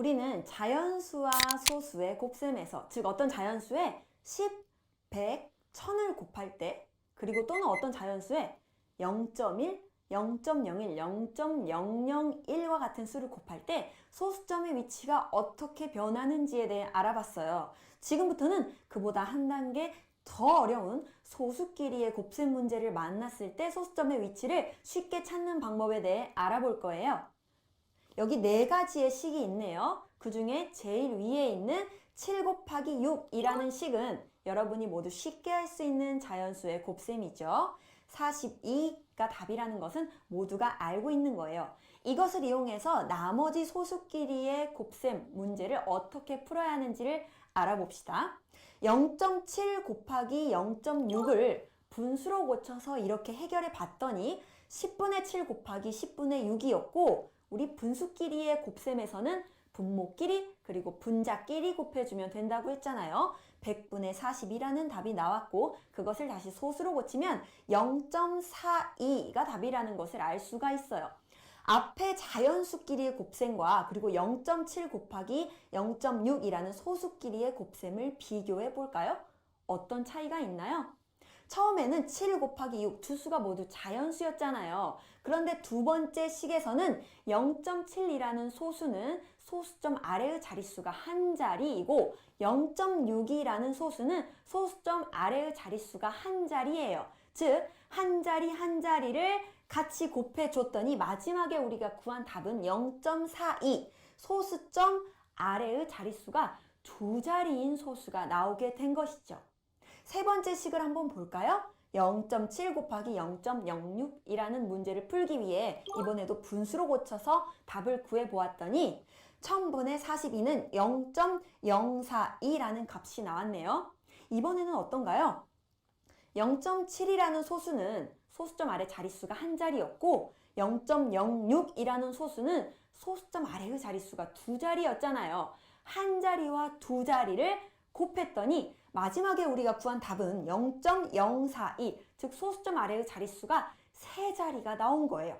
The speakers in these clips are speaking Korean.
우리는 자연수와 소수의 곱셈에서, 즉 어떤 자연수에 10, 100, 1000을 곱할 때, 그리고 또는 어떤 자연수에 0.1, 0.01, 0.001과 같은 수를 곱할 때 소수점의 위치가 어떻게 변하는지에 대해 알아봤어요. 지금부터는 그보다 한 단계 더 어려운 소수끼리의 곱셈 문제를 만났을 때 소수점의 위치를 쉽게 찾는 방법에 대해 알아볼 거예요. 여기 네 가지의 식이 있네요. 그 중에 제일 위에 있는 7 곱하기 6이라는 식은 여러분이 모두 쉽게 할 수 있는 자연수의 곱셈이죠. 42가 답이라는 것은 모두가 알고 있는 거예요. 이것을 이용해서 나머지 소수끼리의 곱셈 문제를 어떻게 풀어야 하는지를 알아봅시다. 0.7 곱하기 0.6을 분수로 고쳐서 이렇게 해결해 봤더니 10분의 7 곱하기 10분의 6이었고, 우리 분수끼리의 곱셈에서는 분모끼리 그리고 분자끼리 곱해주면 된다고 했잖아요. 100분의 40이라는 답이 나왔고, 그것을 다시 소수로 고치면 0.42가 답이라는 것을 알 수가 있어요. 앞에 자연수끼리의 곱셈과 그리고 0.7 곱하기 0.6이라는 소수끼리의 곱셈을 비교해 볼까요? 어떤 차이가 있나요? 처음에는 7 곱하기 6 두 수가 모두 자연수였잖아요. 그런데 두 번째 식에서는 0.7이라는 소수는 소수점 아래의 자릿수가 한 자리이고 0.6이라는 소수는 소수점 아래의 자릿수가 한 자리예요. 즉, 한 자리 한 자리를 같이 곱해줬더니 마지막에 우리가 구한 답은 0.42, 소수점 아래의 자릿수가 두 자리인 소수가 나오게 된 것이죠. 세 번째 식을 한번 볼까요? 0.7 곱하기 0.06이라는 문제를 풀기 위해 이번에도 분수로 고쳐서 답을 구해보았더니 1000분의 42는 0.042라는 값이 나왔네요. 이번에는 어떤가요? 0.7이라는 소수는 소수점 아래 자릿수가 한 자리였고 0.06이라는 소수는 소수점 아래의 자릿수가 두 자리였잖아요. 한 자리와 두 자리를 곱했더니 마지막에 우리가 구한 답은 0.042, 즉 소수점 아래의 자릿수가 세 자리가 나온 거예요.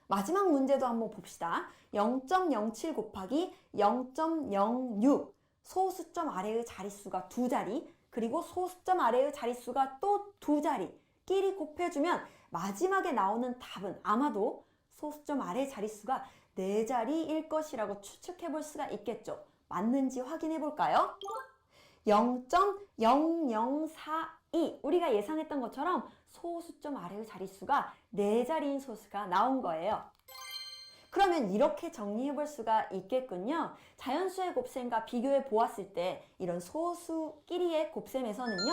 마지막 문제도 한번 봅시다. 0.07 곱하기 0.06, 소수점 아래의 자릿수가 두 자리, 그리고 소수점 아래의 자릿수가 또 두 자리 끼리 곱해주면 마지막에 나오는 답은 아마도 소수점 아래의 자릿수가 네 자리일 것이라고 추측해 볼 수가 있겠죠. 맞는지 확인해 볼까요? 0.0042, 우리가 예상했던 것처럼 소수점 아래의 자릿수가 네 자리인 소수가 나온 거예요. 그러면 이렇게 정리해 볼 수가 있겠군요. 자연수의 곱셈과 비교해 보았을 때 이런 소수끼리의 곱셈에서는요,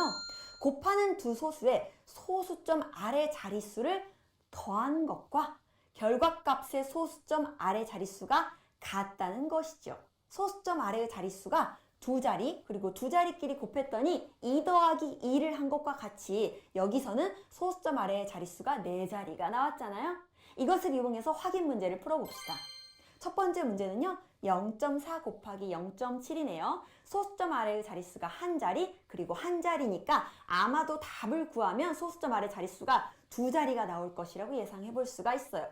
곱하는 두 소수의 소수점 아래 자릿수를 더한 것과 결과값의 소수점 아래 자릿수가 같다는 것이죠. 소수점 아래의 자릿수가 두 자리, 그리고 두 자리끼리 곱했더니 2 더하기 2를 한 것과 같이 여기서는 소수점 아래의 자릿수가 네 자리가 나왔잖아요. 이것을 이용해서 확인 문제를 풀어봅시다. 첫 번째 문제는요, 0.4 곱하기 0.7이네요. 소수점 아래의 자릿수가 한 자리, 그리고 한 자리니까 아마도 답을 구하면 소수점 아래 자릿수가 두 자리가 나올 것이라고 예상해 볼 수가 있어요.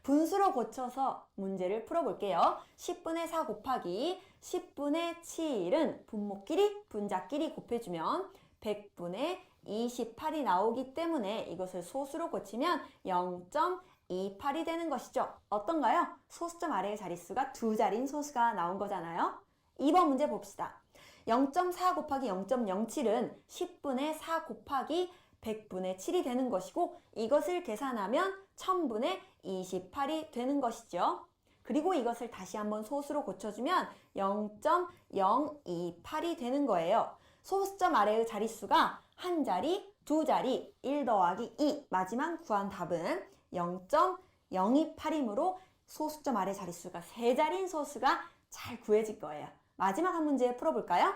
분수로 고쳐서 문제를 풀어볼게요. 10분의 4 곱하기 10분의 7은 분모끼리, 분자끼리 곱해주면 100분의 28이 나오기 때문에 이것을 소수로 고치면 0.28이 되는 것이죠. 어떤가요? 소수점 아래의 자릿수가 두 자리인 소수가 나온 거잖아요. 2번 문제 봅시다. 0.4 곱하기 0.07은 10분의 4 곱하기 100분의 7이 되는 것이고, 이것을 계산하면 1000분의 28이 되는 것이죠. 그리고 이것을 다시 한번 소수로 고쳐주면 0.028이 되는 거예요. 소수점 아래의 자릿수가 한 자리, 두 자리, 1 더하기 2, 마지막 구한 답은 0.028이므로 소수점 아래 자릿수가 세 자리인 소수가 잘 구해질 거예요. 마지막 한 문제 풀어볼까요?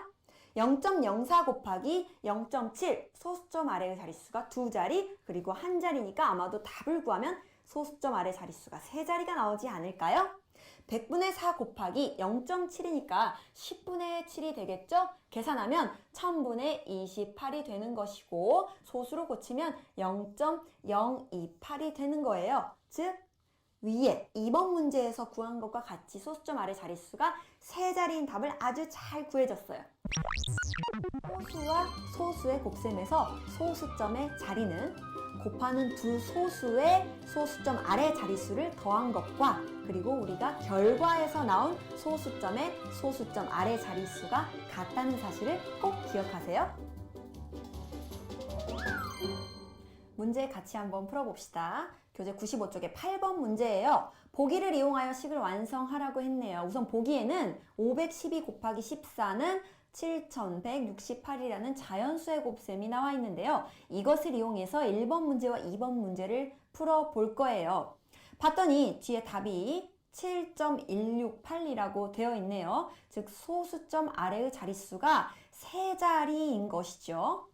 0.04 곱하기 0.7, 소수점 아래의 자릿수가 두 자리, 그리고 한 자리니까 아마도 답을 구하면 소수점 아래 자릿수가 세 자리가 나오지 않을까요? 100분의 4 곱하기 0.7이니까 10분의 7이 되겠죠? 계산하면 1000분의 28이 되는 것이고, 소수로 고치면 0.028이 되는 거예요. 즉, 위에 2번 문제에서 구한 것과 같이 소수점 아래 자릿수가 세 자리인 답을 아주 잘 구해줬어요. 소수와 소수의 곱셈에서 소수점의 자리는 곱하는 두 소수의 소수점 아래 자릿수를 더한 것과 그리고 우리가 결과에서 나온 소수점의 소수점 아래 자릿수가 같다는 사실을 꼭 기억하세요. 문제 같이 한번 풀어봅시다. 교재 95쪽에 8번 문제예요. 보기를 이용하여 식을 완성하라고 했네요. 우선 보기에는 512 곱하기 14는 7168이라는 자연수의 곱셈이 나와 있는데요. 이것을 이용해서 1번 문제와 2번 문제를 풀어볼 거예요. 봤더니 뒤에 답이 7.168이라고 되어 있네요. 즉 소수점 아래의 자릿수가 세 자리인 것이죠.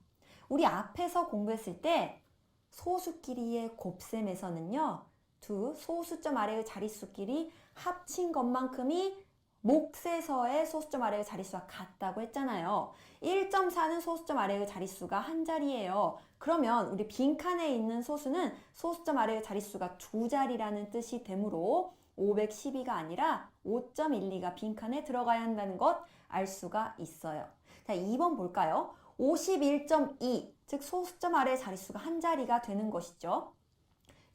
우리 앞에서 공부했을 때 소수끼리의 곱셈에서는요, 두 소수점 아래의 자릿수끼리 합친 것만큼이 몫에서의 소수점 아래의 자릿수와 같다고 했잖아요. 1.4는 소수점 아래의 자릿수가 한 자리예요. 그러면 우리 빈칸에 있는 소수는 소수점 아래의 자릿수가 두 자리라는 뜻이 되므로 512가 아니라 5.12가 빈칸에 들어가야 한다는 것 알 수가 있어요. 자, 2번 볼까요? 51.2, 즉 소수점 아래의 자릿수가 한 자리가 되는 것이죠.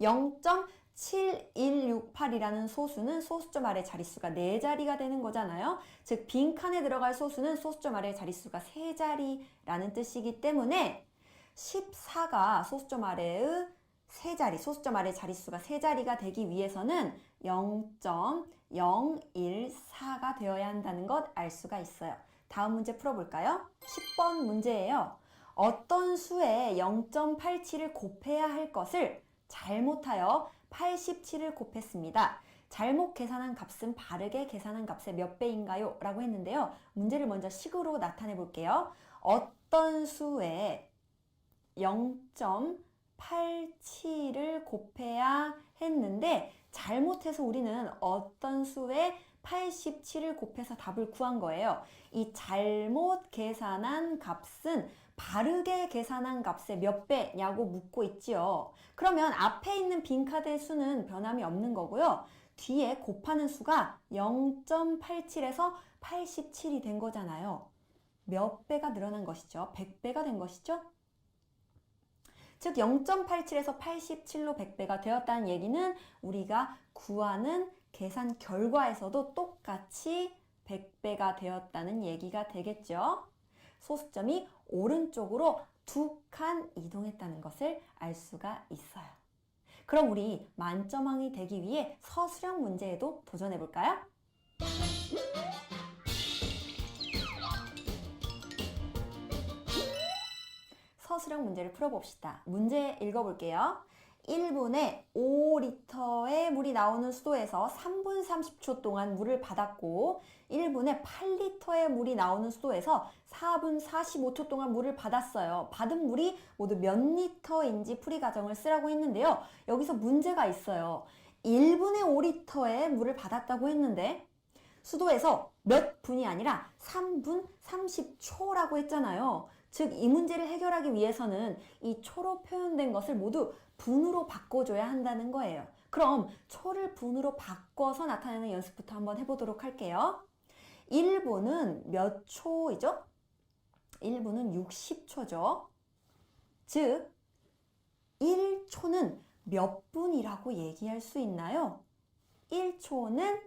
0.7168이라는 소수는 소수점 아래 자릿수가 네 자리가 되는 거잖아요. 즉 빈칸에 들어갈 소수는 소수점 아래 자릿수가 세 자리라는 뜻이기 때문에 14가 소수점 아래의 세 자리, 소수점 아래 자릿수가 세 자리가 되기 위해서는 0.014가 되어야 한다는 것 알 수가 있어요. 다음 문제 풀어볼까요? 10번 문제예요. 어떤 수에 0.87을 곱해야 할 것을 잘못하여 87을 곱했습니다. 잘못 계산한 값은 바르게 계산한 값의 몇 배인가요? 라고 했는데요. 문제를 먼저 식으로 나타내 볼게요. 어떤 수에 0.87을 곱해야 했는데 잘못해서 우리는 어떤 수에 87을 곱해서 답을 구한 거예요. 이 잘못 계산한 값은 바르게 계산한 값의 몇 배냐고 묻고 있지요. 그러면 앞에 있는 빈칸의 수는 변함이 없는 거고요. 뒤에 곱하는 수가 0.87에서 87이 된 거잖아요. 몇 배가 늘어난 것이죠? 100배가 된 것이죠? 즉 0.87에서 87로 100배가 되었다는 얘기는 우리가 구하는 계산 결과에서도 똑같이 100배가 되었다는 얘기가 되겠죠. 소수점이 오른쪽으로 두 칸 이동했다는 것을 알 수가 있어요. 그럼 우리 만점왕이 되기 위해 서술형 문제에도 도전해 볼까요? 서술형 문제를 풀어봅시다. 문제 읽어볼게요. 1분에 5리터의 물이 나오는 수도에서 3분 30초 동안 물을 받았고 1분에 8리터의 물이 나오는 수도에서 4분 45초 동안 물을 받았어요. 받은 물이 모두 몇 리터인지 풀이 과정을 쓰라고 했는데요. 여기서 문제가 있어요. 1분에 5리터의 물을 받았다고 했는데 수도에서 몇 분이 아니라 3분 30초라고 했잖아요. 즉 이 문제를 해결하기 위해서는 이 초로 표현된 것을 모두 분으로 바꿔줘야 한다는 거예요. 그럼 초를 분으로 바꿔서 나타내는 연습부터 한번 해보도록 할게요. 1분은 몇 초이죠? 1분은 60초죠. 즉 1초는 몇 분이라고 얘기할 수 있나요? 1초는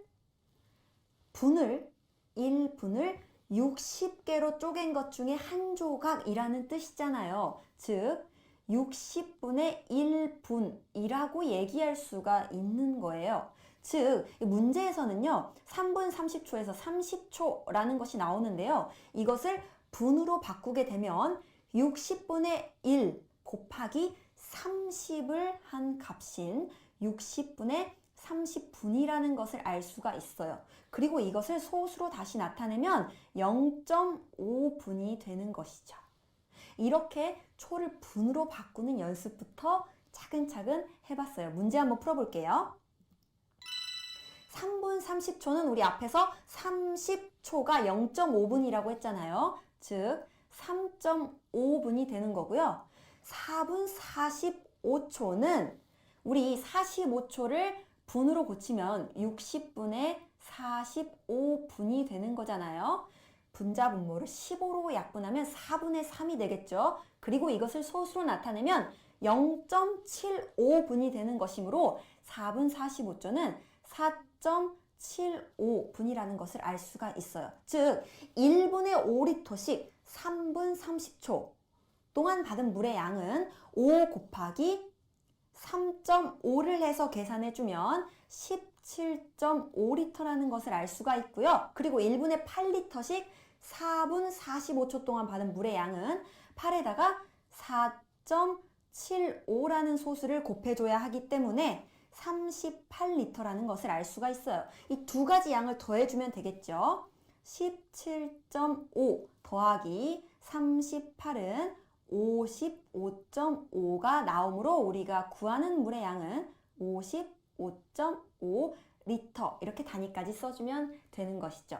1분을 60개로 쪼갠 것 중에 한 조각이라는 뜻이잖아요. 즉 60분의 1분이라고 얘기할 수가 있는 거예요. 즉 문제에서는요 3분 30초에서 30초라는 것이 나오는데요. 이것을 분으로 바꾸게 되면 60분의 1 곱하기 30을 한 값인 60분의 30분이라는 것을 알 수가 있어요. 그리고 이것을 소수로 다시 나타내면 0.5분이 되는 것이죠. 이렇게 초를 분으로 바꾸는 연습부터 차근차근 해봤어요. 문제 한번 풀어볼게요. 3분 30초는 우리 앞에서 30초가 0.5분이라고 했잖아요. 즉 3.5분이 되는 거고요. 4분 45초는 우리 45초를 분으로 고치면 60분의 45분이 되는 거잖아요. 분자 분모를 15로 약분하면 4분의 3이 되겠죠. 그리고 이것을 소수로 나타내면 0.75분이 되는 것이므로 4분 45초는 4.75분이라는 것을 알 수가 있어요. 즉 1분의 5리터씩 3분 30초 동안 받은 물의 양은 5 곱하기 3.5를 해서 계산해주면 17.5리터라는 것을 알 수가 있고요. 그리고 1분에 8리터씩 4분 45초 동안 받은 물의 양은 8에다가 4.75라는 소수를 곱해줘야 하기 때문에 38리터라는 것을 알 수가 있어요. 이 두 가지 양을 더해주면 되겠죠. 17.5 더하기 38은 55.5가 나오므로 우리가 구하는 물의 양은 55.5리터 이렇게 단위까지 써주면 되는 것이죠.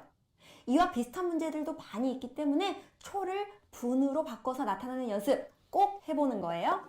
이와 비슷한 문제들도 많이 있기 때문에 초를 분으로 바꿔서 나타내는 연습 꼭 해보는 거예요.